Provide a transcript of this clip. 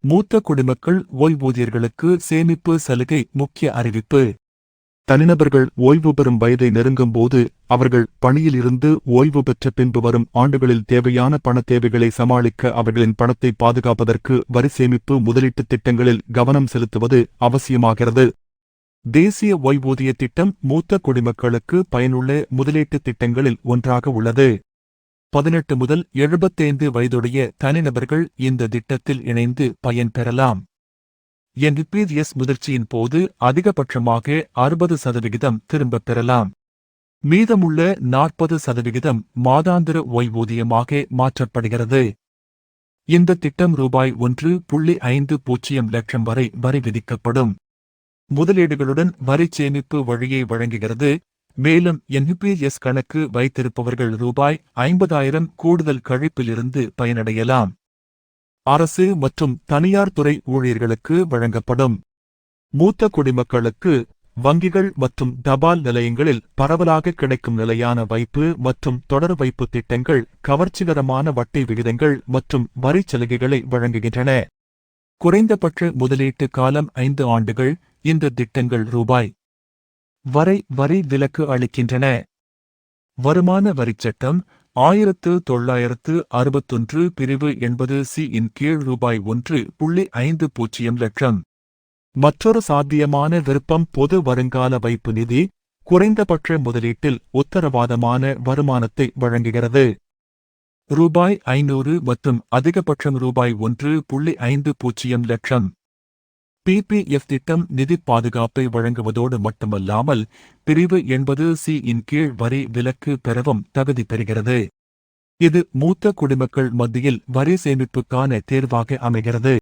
மூத்த குடிமக்கள் ஓய்வூதியர்களுக்கு சேமிப்பு சலுகை முக்கிய அறிவிப்பு. தனிநபர்கள் ஓய்வு பெறும் வயதை நெருங்கும் போது அவர்கள் பணியில் இருந்து ஓய்வு பெற்ற பின்பு வரும் ஆண்டுகளில் தேவையான பணத் தேவைகளை சமாளிக்க அவர்களின் பணத்தை பாதுகாப்பதற்கு வரி சேமிப்பு முதலீட்டு திட்டங்களில் கவனம் செலுத்துவது அவசியமாகிறது. தேசிய ஓய்வூதிய திட்டம் மூத்த குடிமக்களுக்கு பயனுள்ள முதலீட்டு திட்டங்களில் ஒன்றாக உள்ளது. 18 முதல் 75 வயதுடைய தனிநபர்கள் இந்த திட்டத்தில் இணைந்து பயன்பெறலாம். என்பிஎஸ் முதிர்ச்சியின் போது அதிகபட்சமாக 60% திரும்பப் பெறலாம். மீதமுள்ள 40% மாதாந்திர ஓய்வூதியமாக மாற்றப்படுகிறது. இந்த திட்டம் ரூபாய் 1.50 லட்சம் வரை வரி விதிக்கப்படும். முதலீடுகளுடன் வரி சேமிப்பு வழியை வழங்குகிறது. மேலும் என்பிஎஸ் கணக்கு வைத்திருப்பவர்கள் ரூபாய் 50,000 கூடுதல் கழிப்பிலிருந்து பயனடையலாம். அரசு மற்றும் தனியார் துறை ஊழியர்களுக்கு வழங்கப்படும். மூத்த குடிமக்களுக்கு வங்கிகள் மற்றும் தபால் நிலையங்களில் பரவலாக கிடைக்கும் நிலையான வைப்பு மற்றும் தொடர் வைப்பு திட்டங்கள் கவர்ச்சிகரமான வட்டி விகிதங்கள் மற்றும் வரிச் சலுகைகளை வழங்குகின்றன. குறைந்தபட்ச முதலீட்டு காலம் 5 ஆண்டுகள். இந்த திட்டங்கள் ரூபாய் வரை வரி விலக்கு அளிக்கின்றன. வருமான வரிச் சட்டம் 1961 பிரிவு 80C இன் கீழ் ரூபாய் 1.50 லட்சம். மற்றொரு சாத்தியமான விருப்பம் பொது வருங்கால வைப்பு நிதி குறைந்தபட்ச முதலீட்டில் உத்தரவாதமான வருமானத்தை வழங்குகிறது. ரூபாய் 500 மற்றும் அதிகபட்சம் ரூபாய் 1.50 லட்சம். பிபிஎஃப் திட்டம் நிதி பாதுகாப்பை வழங்குவதோடு மட்டுமல்லாமல் பிரிவு 80C இன் கீழ் வரி விலக்கு பெறவும் தகுதி பெறுகிறது. இது மூத்த குடிமக்கள் மத்தியில் வரி சேமிப்புக்கான தேர்வாக அமைகிறது.